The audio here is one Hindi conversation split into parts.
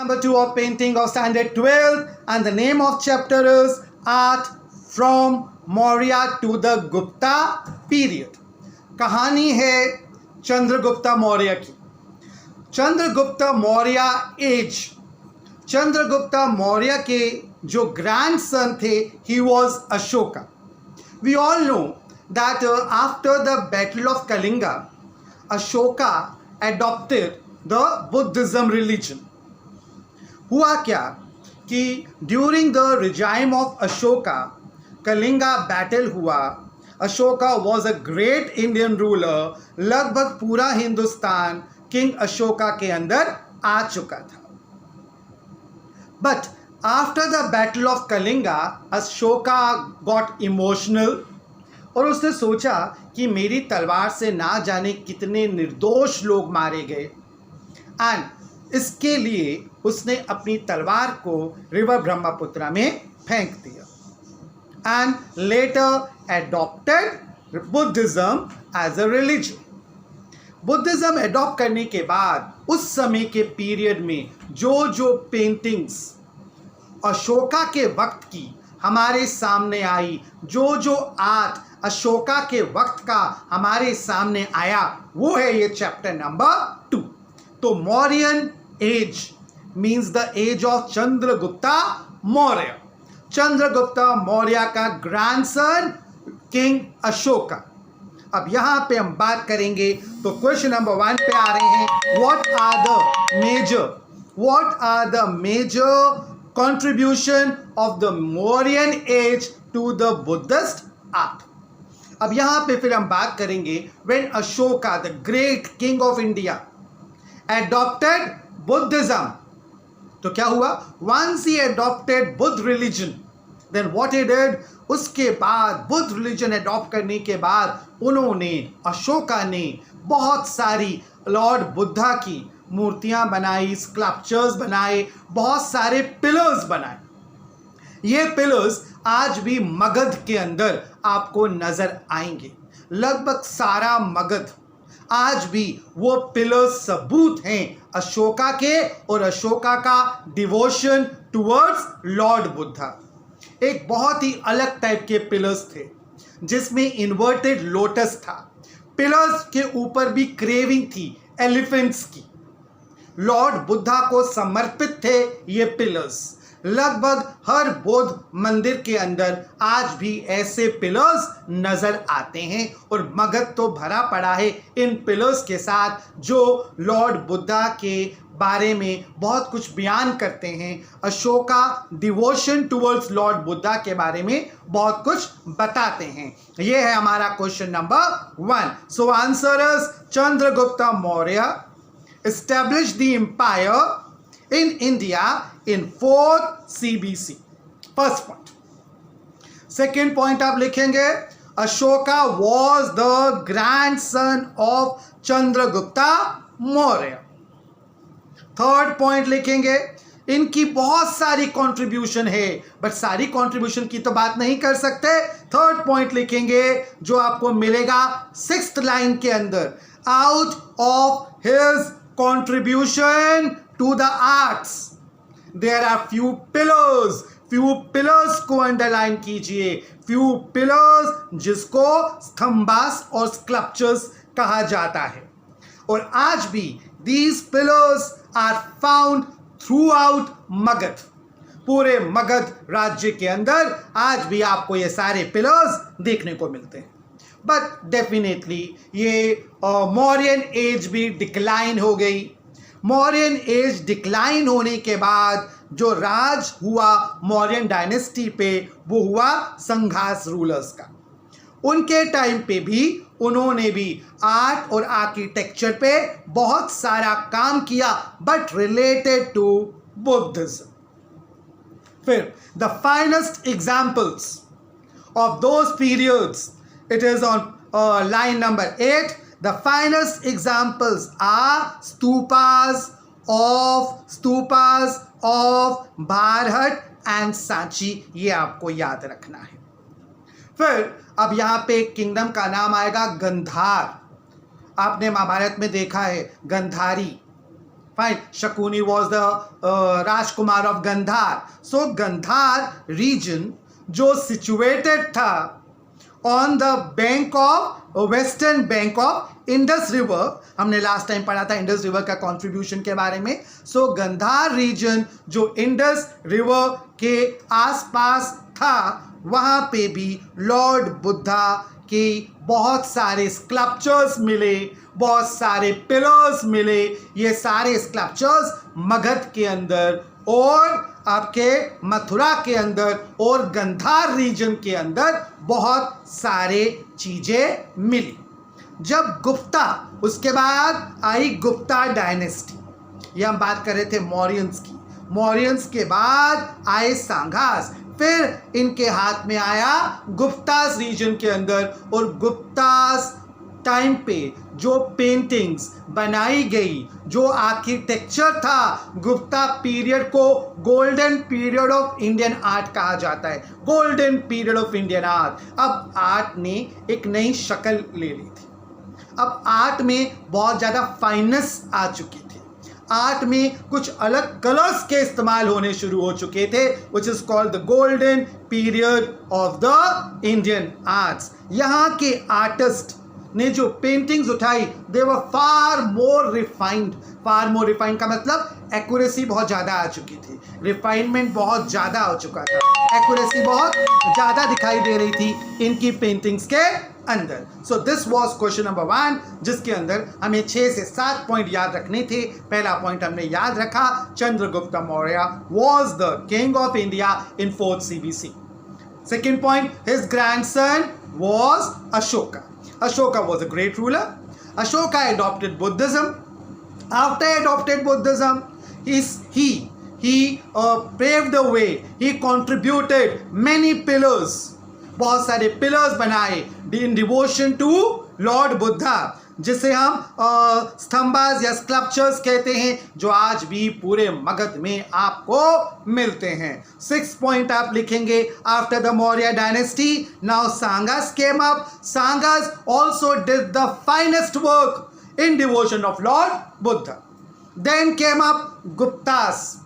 Number 2 of painting of standard 12, and the name of chapter is Art from Maurya to the Gupta period. कहानी है चंद्रगुप्ता मौर्य की. चंद्रगुप्ता मौर्य एज. चंद्रगुप्ता मौर्य के जो ग्रैंडसन थे, he was Ashoka. We all know that after the battle of Kalinga, Ashoka adopted the Buddhism religion. हुआ क्या कि during the regime of Ashoka Kalinga battle हुआ. Ashoka was a great Indian ruler. लगभग पूरा हिंदुस्तान किंग अशोका के अंदर आ चुका था. But after the battle of Kalinga Ashoka got emotional और उसने सोचा कि मेरी तलवार से ना जाने कितने निर्दोष लोग मारे गए, एंड इसके लिए उसने अपनी तलवार को रिवर ब्रह्मपुत्र में फेंक दिया and later adopted Buddhism as a religion. Buddhism adopt करने के बाद उस समय के पीरियड में जो पेंटिंग्स अशोका के वक्त की हमारे सामने आई, जो आर्ट अशोका के वक्त का हमारे सामने आया, वो है ये चैप्टर नंबर 2. तो Mauryan age means the age of Chandragupta Maurya. Chandragupta Maurya का ग्रैंडसन किंग अशोका. अब यहां पे हम बात करेंगे तो क्वेश्चन नंबर 1 पे आ रहे हैं. What are the major contribution of the Mauryan age to the Buddhist art. अब यहां पे फिर हम बात करेंगे when Ashoka the great king of India adopted Buddhism. तो क्या हुआ? Once he adopted Buddha religion, then what he did? उसके बाद बुद्ध रिलीजन अडॉप्ट करने के बाद उन्होंने अशोका ने बहुत सारी लॉर्ड बुद्धा की मूर्तियां बनाई, स्कल्पचर्स बनाए, बहुत सारे पिलर्स बनाए. ये पिलर्स आज भी मगध के अंदर आपको नजर आएंगे. लगभग सारा मगध आज भी वो पिलर्स सबूत हैं अशोका के और अशोका का डिवोशन टुवर्ड्स लॉर्ड बुद्धा. एक बहुत ही अलग टाइप के पिलर्स थे जिसमें इन्वर्टेड लोटस था. पिलर्स के ऊपर भी क्रेविंग थी एलिफेंट्स की. लॉर्ड बुद्धा को समर्पित थे ये पिलर्स. लगभग हर बौद्ध मंदिर के अंदर आज भी ऐसे पिलर्स नजर आते हैं और मगध तो भरा पड़ा है इन पिलर्स के साथ जो लॉर्ड बुद्धा के बारे में बहुत कुछ बयान करते हैं. Ashoka devotion towards Lord Buddha के बारे में बहुत कुछ बताते हैं. ये है हमारा question number 1. So answer is Chandragupta Maurya established the empire in India in 4th CBC. First point. Second point आप लिखेंगे Ashoka was the grandson of Chandragupta Maurya. Third point लिखेंगे इनकी बहुत सारी कंट्रीब्यूशन है, बट सारी कंट्रीब्यूशन की तो बात नहीं कर सकते. थर्ड पॉइंट लिखेंगे जो आपको मिलेगा 6th लाइन के अंदर. Out of his contribution to the arts there are few pillars को अंडरलाइन कीजिए. few pillars जिसको स्तंभास और स्कल्पचर्स कहा जाता है. और आज भी these pillars are found throughout Magadh. पूरे मगध राज्य के अंदर आज भी आपको ये सारे पिलर्स देखने को मिलते हैं. बट डेफिनेटली ये मौर्यन एज भी डिक्लाइन हो गई. मौर्यन एज डिक्लाइन होने के बाद जो राज हुआ मौर्यन डायनेस्टी पे वो हुआ संघास रूलर्स का. उनके टाइम पे भी उन्होंने भी आर्ट और आर्किटेक्चर पे बहुत सारा काम किया बट रिलेटेड टू बुद्धिज्म. फिर the finest examples of those periods, it is on line number 8. The finest examples are stupas of Bharhut and Sanchi. ये आपको याद रखना है. फिर अब यहाँ पे किंगडम का नाम आएगा गंधार. आपने महाभारत में देखा है Gandhari. Fine. Shakuni was the rajkumar of Gandhar. So Gandhar region जो सिचुएटेड था on the bank of western bank of Indus river. हमने लास्ट टाइम पढ़ा था इंडस रिवर का कंट्रीब्यूशन के बारे में. सो गंधार रीजन जो इंडस रिवर के आसपास था, वहाँ पे भी लॉर्ड बुद्धा के बहुत सारे स्कल्पचर्स मिले, बहुत सारे पिलर्स मिले. ये सारे स्कल्पचर्स मगध के अंदर और आपके मथुरा के अंदर और गंधार रीजन के अंदर बहुत सारे चीजें मिली. जब गुप्ता, उसके बाद आई गुप्ता डायनेस्टी. ये हम बात कर रहे थे मौर्यंस की. मौर्यंस के बाद आए सांघास, फिर इनके हाथ में आया गुप्तास रीजन के अंदर. और गुप्तास टाइम पे जो पेंटिंग्स बनाई गई, जो आर्किटेक्चर था, गुप्ता पीरियड को golden period of Indian art कहा जाता है. Golden period of Indian art. अब आर्ट ने एक नई शक्ल ले ली थी. अब आर्ट में बहुत ज़्यादा फाइनेस आ चुकी थी. आर्ट में कुछ अलग कलर्स के इस्तेमाल होने शुरू हो चुके थे, which is called the golden period of the Indian arts. यहाँ के आर्टिस्ट ने जो पेंटिंग्स उठाई, दे वर फार मोर रिफाइंड. फार मोर रिफाइंड का मतलब एक्यूरेसी बहुत ज़्यादा आ चुकी थी, रिफाइनमेंट बहुत ज़्यादा हो चुका था, एक्यूरेसी बहुत ज़्यादा दिखाई दे रही थी इनकी पेंटिंग्स के अंदर. So this was question number 1, जिसके अंदर हमें 6 से 7 पॉइंट याद रखने थे. पहला पॉइंट हमने याद रखा, Chandragupta Maurya was the king of India in 4th CBC. Second point, his grandson was Ashoka. Ashoka was a great ruler. Ashoka adopted Buddhism. After adopted Buddhism, he paved the way. He contributed many pillars. बहुत सारे pillars बनाए in devotion to Lord Buddha, जिसे हम स्तंभास या स्कल्पचर्स कहते हैं, जो आज भी पूरे मगध में आपको मिलते हैं. 6th पॉइंट आप लिखेंगे, after the Maurya dynasty now Sungas came up. Sungas also did the finest work in devotion of Lord Buddha. Then came up Guptas.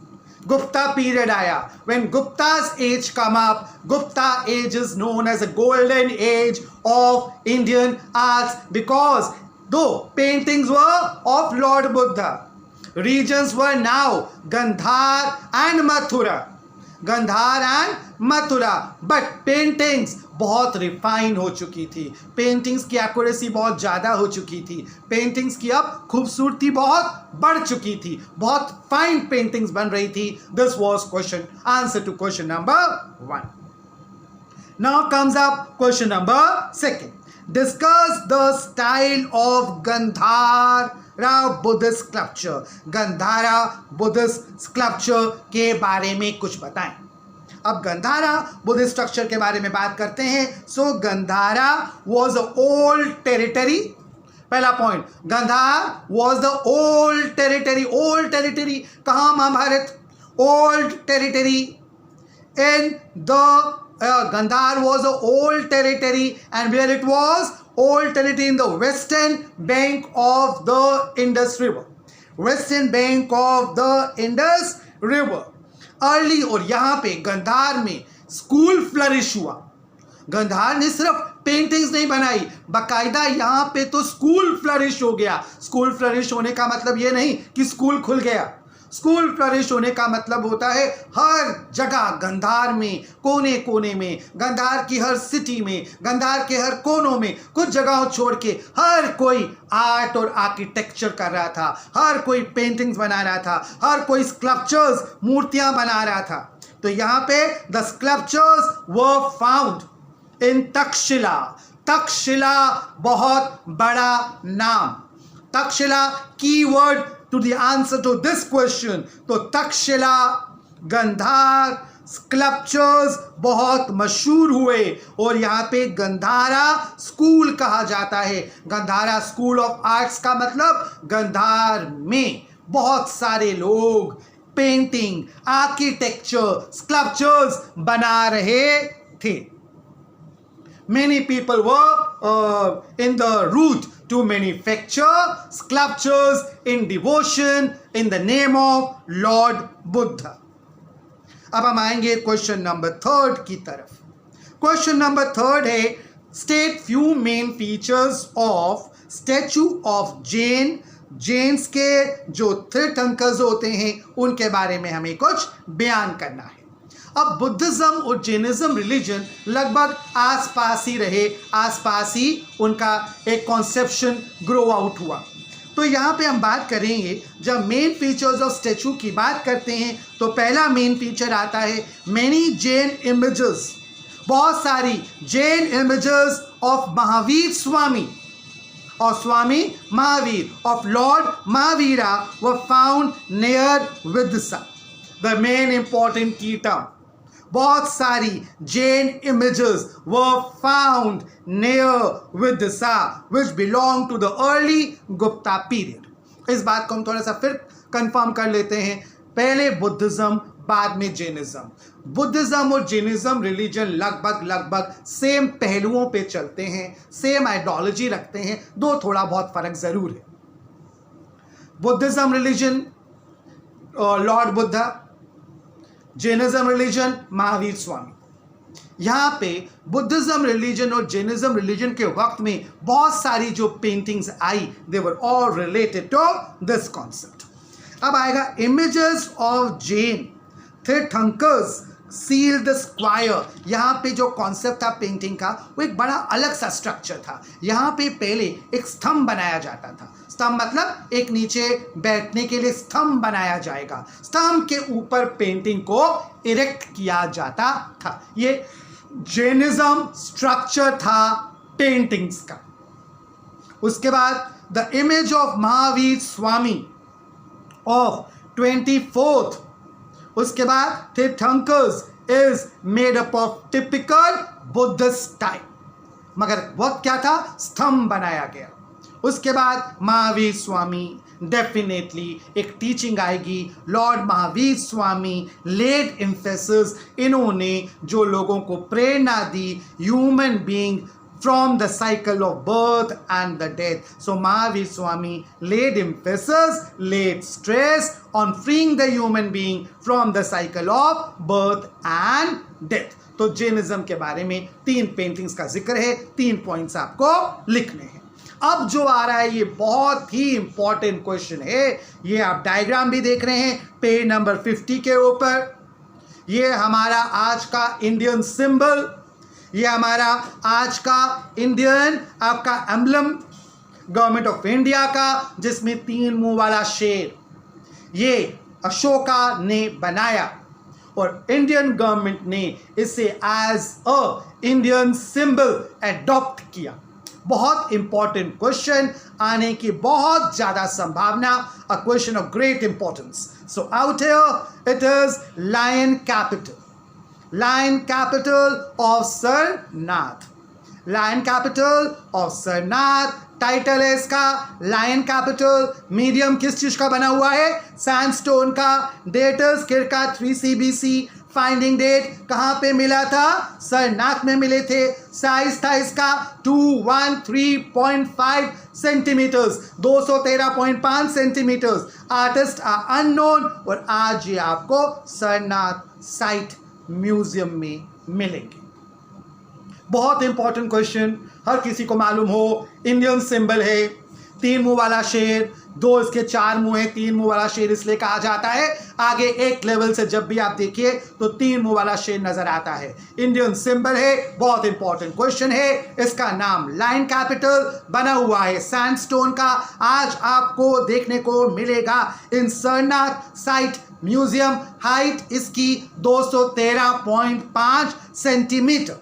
Gupta period आया. When Gupta's age come up, Gupta age is known as a golden age of Indian arts, because though paintings were of Lord Buddha, regions were now Gandhar and Mathura. Gandhar and Mathura, but paintings बहुत रिफाइन हो चुकी थी. पेंटिंग्स की एक्यूरेसी बहुत ज़्यादा हो चुकी थी. पेंटिंग्स की अब खूबसूरती बहुत बढ़ चुकी थी. बहुत फाइन पेंटिंग्स बन रही थी. This was question answer to question number 1. Now comes up question number 2. Discuss the style of Gandhara Buddhist sculpture. Gandhara Buddhist sculpture के बारे में कुछ बताएं. अब गंधारा बुद्धिस्ट स्ट्रक्चर के बारे में बात करते हैं. So Gandhara was a old territory. पहला point, Gandhar was the old territory. Old territory कहाँ? Mahabharata. Old territory in the Gandhar was an old territory, and where it was? Old territory in the western bank of the Indus River. Western bank of the Indus River. Early, और यहाँ पे गंधार में स्कूल फ्लरिश हुआ. गंधार ने सिर्फ पेंटिंग्स नहीं बनाई, बाकायदा यहाँ पे तो स्कूल फ्लरिश हो गया. स्कूल फ्लरिश होने का मतलब ये नहीं कि स्कूल खुल गया. स्कूल फ्लरिश होने का मतलब होता है हर जगह गंधार में, कोने कोने में, गंधार की हर सिटी में, गंधार के हर कोनों में, कुछ जगहों छोड़ के हर कोई आर्ट और आर्किटेक्चर कर रहा था. हर कोई पेंटिंग्स बना रहा था. हर कोई स्कल्पचर्स, मूर्तियां बना रहा था. तो यहाँ पे the sculptures were found in Takshashila. Takshashila बहुत बड़ा नाम. Takshashila keyword to the answer to this question. तो तक्षशिला, गंधार स्कल्पचर्स बहुत मशहूर हुए, और यहाँ पे गंधारा स्कूल कहा जाता है. गंधारा स्कूल ऑफ आर्ट्स का मतलब गंधार में बहुत सारे लोग पेंटिंग, आर्किटेक्चर, स्कल्पचर्स बना रहे थे. Many people were in the route to manufacture sculptures in devotion in the name of Lord Buddha. अब हम आएंगे क्वेश्चन नंबर 3 की तरफ. क्वेश्चन नंबर 3 है, state few main features of statute of Jain. Jains के जो तीर्थंकर्स होते हैं उनके बारे में हमें कुछ बयान करना है. अब बुद्धिज्म और जैनिज्म रिलीजन लगभग आसपास ही रहे, आसपास ही उनका एक कॉन्सेप्शन ग्रो आउट हुआ. तो यहाँ पे हम बात करेंगे, जब मेन फीचर्स ऑफ स्टैचू की बात करते हैं तो पहला मेन फीचर आता है मैनी जैन इमेजेस. बहुत सारी जैन इमेजेस ऑफ महावीर स्वामी और Swami Mahavir of Lord Mahavira were found near Vidisha. The main important key term, बहुत सारी Jain images were found near Vidisha which belong to the early Gupta period. इस बात को हम थोड़ा सा फिर कंफर्म कर लेते हैं. पहले बुद्धिज्म, बाद में जैनिज्म. बुद्धिज्म और जैनिज्म रिलीजन लगभग सेम पहलुओं पे चलते हैं, सेम आइडियोलॉजी रखते हैं, दो थोड़ा बहुत फर्क जरूर है. Buddhism religion lord Buddha, Jainism religion Mahavir Swami. यहाँ पे बुद्धिज्म रिलीजन और जैनिज्म रिलीजन के वक्त में बहुत सारी जो पेंटिंग्स आई, they were all related to this concept. अब आएगा images of Jain tirthankars seal the square. यहाँ पे जो कॉन्सेप्ट था पेंटिंग का वो एक बड़ा अलग सा स्ट्रक्चर था. यहाँ पे पहले एक स्तंभ बनाया जाता था. स्तंभ मतलब एक नीचे बैठने के लिए स्तंभ बनाया जाएगा. स्तंभ के ऊपर पेंटिंग को इरेक्ट किया जाता था. ये जैनिज्म स्ट्रक्चर था पेंटिंग्स का. उसके बाद the image of Mahavir Swami of 24th. उसके बाद tirthankars is made up of typical Buddhist type. मगर वक्त क्या था, स्तंभ बनाया गया. उसके बाद महावीर स्वामी, डेफिनेटली एक टीचिंग आएगी. Lord Mahavir Swami led emphasis, इन्होंने जो लोगों को प्रेरणा दी, human being from the cycle of birth and the death. So Mahavir Swami laid emphasis, laid stress on freeing the human being from the cycle of birth and death. तो जैनिज्म के बारे में 3 पेंटिंग्स का जिक्र है, 3 पॉइंट्स आपको लिखने हैं. अब जो आ रहा है ये बहुत ही इंपॉर्टेंट क्वेश्चन है. ये आप डायग्राम भी देख रहे हैं पेज नंबर 50 के ऊपर. ये हमारा आज का इंडियन सिंबल, ये हमारा आज का इंडियन आपका एम्बलम गवर्नमेंट ऑफ इंडिया का, जिसमें 3 मुंह वाला शेर, ये अशोका ने बनाया और इंडियन गवर्नमेंट ने इसे as a Indian symbol adopt किया. बहुत इंपॉर्टेंट क्वेश्चन आने की बहुत ज्यादा संभावना. A question of great importance. So out here it is lion capital. Lion capital of Sarnath. Lion capital of Sarnath. Title है इसका लायन कैपिटल. मीडियम किस चीज का बना हुआ है, सैंडस्टोन का. डेटर्स किरका 3 CBC. फाइंडिंग डेट कहाँ पे मिला था, सरनाथ में मिले थे. साइज था इसका 213.5 centimetres, 213.5 centimetres. Artist are unknown और आज ये आपको सरनाथ साइट म्यूजियम में मिलेंगे. बहुत इंपॉर्टेंट क्वेश्चन, हर किसी को मालूम हो. इंडियन सिंबल है, 3 मुंह वाला शेर, 2 इसके 4 मुंह है. 3 मुंह वाला शेर इसलिए कहा जाता है, आगे एक लेवल से जब भी आप देखिए तो 3 मुंह वाला शेर नजर आता है. इंडियन सिंबल है, बहुत इंपॉर्टेंट क्वेश्चन है. इसका नाम लायन कैपिटल बना हुआ है सैंडस्टोन का. आज आपको देखने को मिलेगा in Sarnath site museum. Height इसकी 213.5 सेंटीमीटर.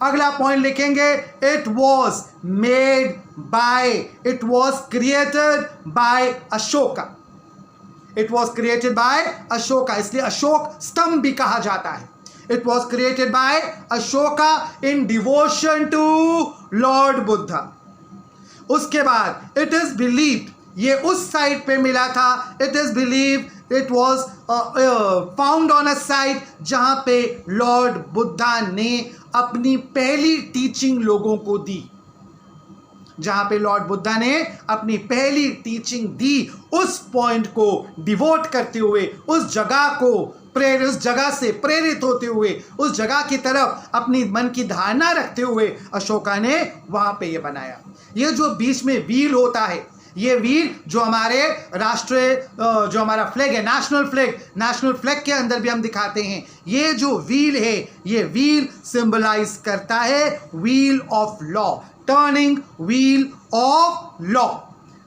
अगला पॉइंट लिखेंगे, it was made by, it was created by Ashoka. It was created by Ashoka, इसलिए अशोक स्तंभ भी कहा जाता है. It was created by Ashoka in devotion to lord Buddha. उसके बाद इट इज बिलीव्ड, ये उस साइट पे मिला था. It is believe it was found on a site जहाँ पे लॉर्ड बुद्धा ने अपनी पहली टीचिंग लोगों को दी, जहां पे लॉर्ड बुद्धा ने अपनी पहली टीचिंग दी, उस पॉइंट को डिवोट करते हुए, उस जगह से प्रेरित होते हुए, उस जगह की तरफ अपनी मन की धारणा रखते हुए अशोका ने वहां पे ये बनाया। ये जो बीच में व्हील होता है, ये व्हील जो हमारे राष्ट्रीय जो हमारा फ्लैग है, नेशनल फ्लैग के अंदर भी हम दिखाते हैं, ये जो व्हील है, ये व्हील सिंबलाइज करता है wheel of law, turning wheel of law.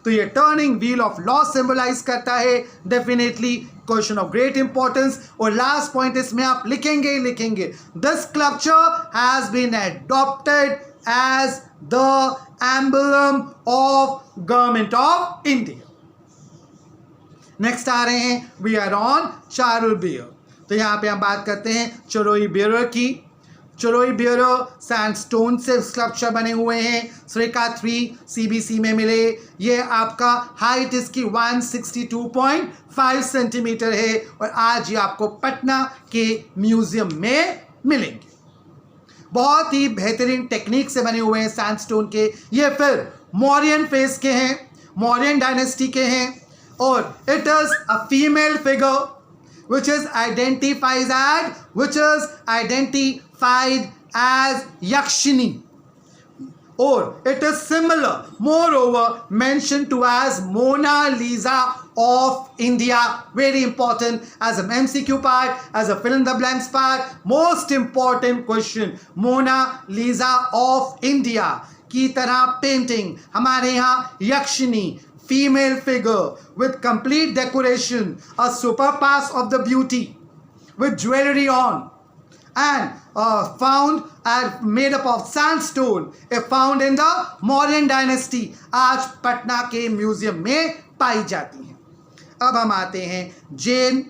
तो ये turning wheel of law symbolize करता है। Definitely question of great importance. और लास्ट पॉइंट इसमें आप लिखेंगे this sculpture has been adopted as the emblem of government of India. Next आ रहे हैं, वी आर ऑन चारुल बेयर। तो यहाँ पे हम बात करते हैं चरोई बेयर की। चरोई बेयर सैंडस्टोन से स्कल्पचर बने हुए हैं, श्रीका 3 CBC में मिले। ये आपका हाइट इसकी 162.5 सेंटीमीटर है और आज ये आपको पटना के म्यूजियम में मिलेंगे। बहुत ही बेहतरीन टेक्निक से बने हुए हैं सैंडस्टोन के। ये फिर मौर्यन फेस के हैं, मौर्यन डायनेस्टी के हैं और it is a female figure which is identified as Yakshini, or it is similar, moreover mentioned to as Mona Lisa of India. Very important as an MCQ part, as a fill in the blanks part. Most important question, Mona Lisa of India की तरह पेंटिंग हमारे यहाँ यक्षिनी female figure with complete decoration, a surpass of the beauty with jewelry on, and found and made up of sandstone, found in the Mauryan dynasty, आज पटना के म्यूजियम में पाई जाती हैं। अब हम आते हैं जैन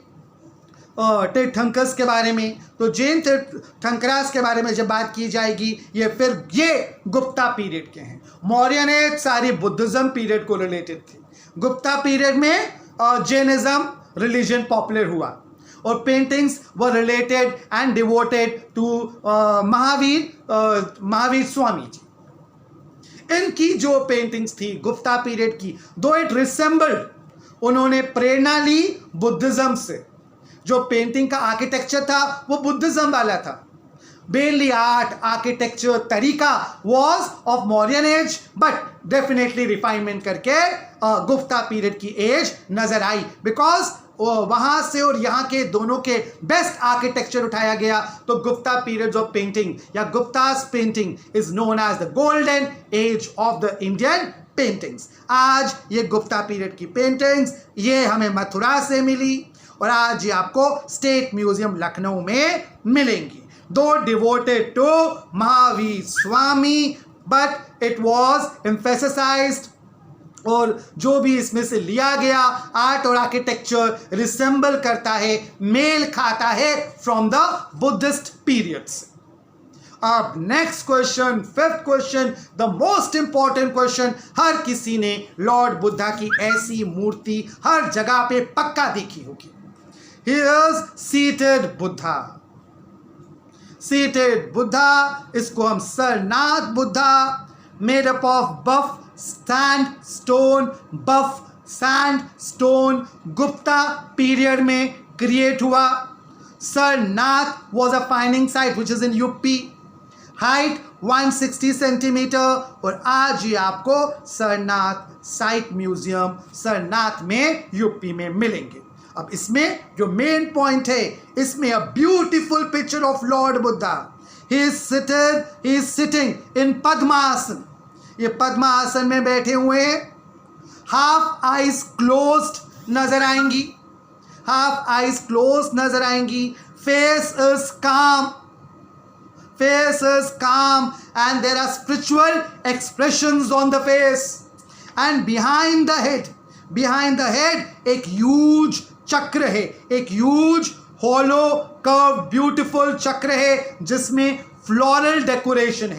तीर्थंकर्स के बारे में। तो जैन तीर्थंकरास के बारे में जब बात की जाएगी, ये गुप्ता पीरियड के हैं। मौर्यन एज सारी बुद्धिज्म पीरियड को रिलेटेड थी। गुप्ता पीरियड में जैनिज्म रिलीजन पॉपुलर हुआ और paintings were related and devoted to Mahavir Swami ji. इनकी जो पेंटिंग्स थी गुप्ता पीरियड की, दो इट रिसेंबल्ड, उन्होंने प्रेरणा ली बुद्धिज्म से। जो पेंटिंग का आर्किटेक्चर था वो बुद्धिज्म वाला था। Mainly art, architecture, तरीका was of Mauryan age, but definitely refinement करके गुप्ता पीरियड की एज नजर आई, बिकॉज वहां से और यहाँ के दोनों के बेस्ट आर्किटेक्चर उठाया गया। तो गुप्ता पीरियड ऑफ पेंटिंग या Guptas painting is known as the golden age of the Indian paintings. आज ये गुप्ता पीरियड की पेंटिंग्स ये हमें मथुरा से मिली और आज ये आपको स्टेट म्यूजियम लखनऊ में मिलेंगी। Though devoted to Mahavir Swami, but it was emphasized, और जो भी इसमें से लिया गया आर्ट और आर्किटेक्चर रिसेंबल करता है, मेल खाता है फ्रॉम द बुद्धिस्ट पीरियड्स। अब next question, fifth question, the most important question. हर किसी ने लॉर्ड बुद्धा की ऐसी मूर्ति हर जगह पे पक्का देखी होगी। He is seated Buddha। Seated Buddha, इसको हम Sarnath Buddha, made up of buff sandstone, Gupta period में क्रिएट हुआ। Sarnath was a finding site which is in UP, height 160 centimetre और आज ये आपको सरनाथ साइट म्यूजियम सरनाथ में यूपी में मिलेंगे। अब इसमें जो मेन पॉइंट है, इसमें a beautiful picture of Lord Buddha. He is sitting in padmasan. ये पद्मासन में बैठे हुए हैं। हाफ आइज क्लोज्ड नजर आएंगी, हाफ आइज क्लोज्ड नजर आएंगी। Face is calm and there are spiritual expressions on the face, and behind the head एक huge चक्र है, एक ह्यूज हॉलो कर्व ब्यूटीफुल चक्र है जिसमें फ्लोरल डेकोरेशन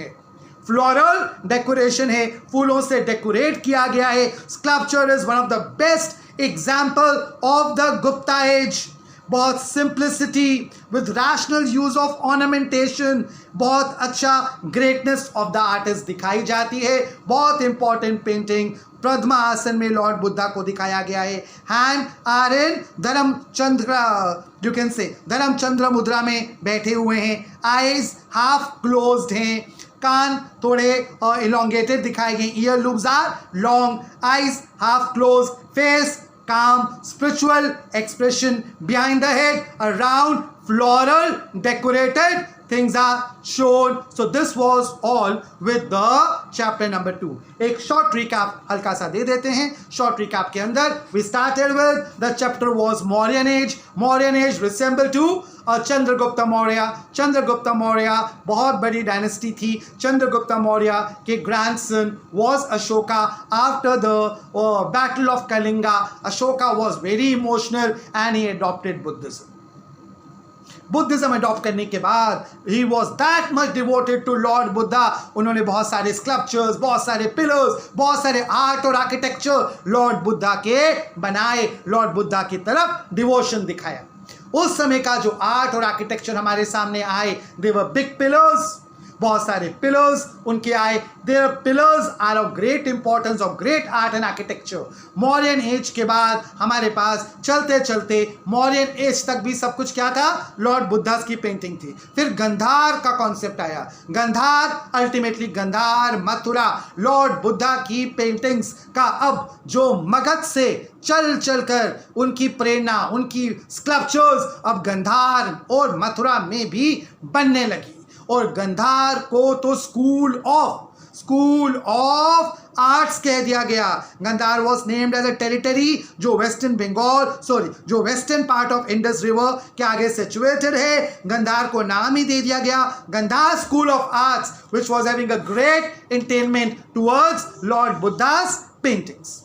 है, फूलों से डेकोरेट किया गया है। Sculpture is one of the best example of the Gupta age. बहुत simplicity with rational use of ornamentation, बहुत अच्छा ग्रेटनेस ऑफ द आर्टिस्ट दिखाई जाती है। बहुत इंपॉर्टेंट पेंटिंग पद्मा आसन में लॉर्ड बुद्धा को दिखाया गया है। Hand are in Dharmachakra, you can say Dharmachakra मुद्रा में बैठे हुए हैं। आईज हाफ क्लोज्ड हैं, कान थोड़े इलोंगेटेड दिखाए गए। Ear lobes are long, eyes half close, face calm, spiritual expression behind the head, around floral decorated things are shown. So this was all with the chapter number 2. एक short recap हल्का सा दे देते हैं। short recap के अंदर we started with the chapter was Mauryan age. Mauryan age resemble to Chandragupta Maurya. Chandragupta Maurya बहुत बड़ी डायनेस्टी थी। चंद्रगुप्त मौर्य के grandson was Ashoka. After the battle of Kalinga Ashoka was very emotional and he adopted Buddhism. Buddhism adopt करने के बाद ही was that much devoted to lord Buddha. उन्होंने बहुत सारे स्कल्पचर्स, बहुत सारे पिलर्स, बहुत सारे आर्ट और आर्किटेक्चर लॉर्ड बुद्धा के बनाए, लॉर्ड बुद्धा की तरफ डिवोशन दिखाया। उस समय का जो आर्ट और आर्किटेक्चर हमारे सामने आए, दे वर बिग पिलर्स, बहुत सारे पिलर्स उनके आए। Their pillars are of great importance, of great art and architecture. Mauryan age के बाद हमारे पास चलते चलते मौर्यन एज तक भी सब कुछ क्या था? लॉर्ड बुद्धा की पेंटिंग थी। फिर गंधार का कॉन्सेप्ट आया। गंधार अल्टीमेटली गंधार, मथुरा, लॉर्ड बुद्धा की पेंटिंग्स का अब जो मगध से चल चल कर उनकी प्रेरणा, उनकी स्कल्पचर्स अब गंधार और मथुरा में भी बनने लगी। और गंधार को तो स्कूल ऑफ आर्ट्स कह दिया गया। Gandhar was named as a territory जो वेस्टर्न बंगाल जो western part of Indus river के आगे सिचुएटेड है। गंधार को नाम ही दे दिया गया Gandhar school of arts, which was having a great attainment towards lord Buddha's paintings.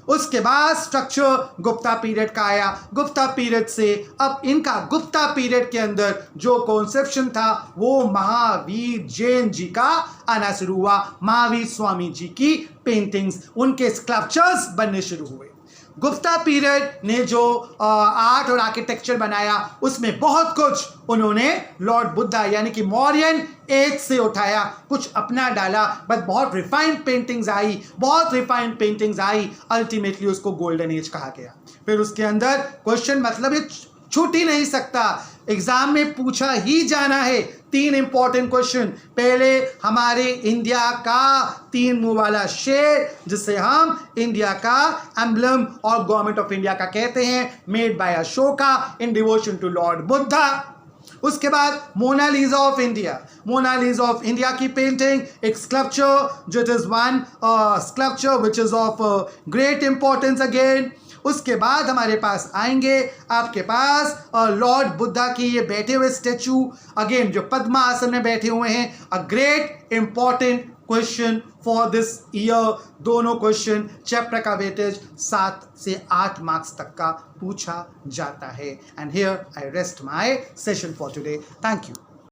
उसके बाद स्ट्रक्चर गुप्ता पीरियड का आया। गुप्ता पीरियड से अब इनका गुप्ता पीरियड के अंदर जो कॉन्सेप्शन था वो महावीर जैन जी का आना शुरू हुआ। महावीर स्वामी जी की पेंटिंग्स, उनके स्कल्पचर्स बनने शुरू हुए। गुप्ता पीरियड ने जो आर्ट और आर्किटेक्चर बनाया उसमें बहुत कुछ उन्होंने लॉर्ड बुद्धा यानी कि मौर्यन एज से उठाया, कुछ अपना डाला, बट बहुत रिफाइंड पेंटिंग्स आई। अल्टीमेटली उसको गोल्डन एज कहा गया। फिर उसके अंदर क्वेश्चन मतलब ये छूट ही नहीं सकता, एग्जाम में पूछा ही जाना है। 3 इंपॉर्टेंट क्वेश्चन। पहले हमारे इंडिया का 3 मुंह वाला शेर जिसे हम इंडिया का एम्बलम और गवर्नमेंट ऑफ इंडिया का कहते हैं, made by Ashoka in devotion to lord Buddha. उसके बाद मोनालिसा ऑफ इंडिया की पेंटिंग, एक स्कल्पचर जो it is one sculpture which is of great importance again. उसके बाद हमारे पास आएंगे आपके पास लॉर्ड बुद्धा की ये बैठे हुए स्टैचू, अगेन जो पद्मा आसन में बैठे हुए हैं। A great important question for this year. दोनों क्वेश्चन चैप्टर का वेटेज 7 से 8 मार्क्स तक का पूछा जाता है। And here I rest my session for today. Thank you.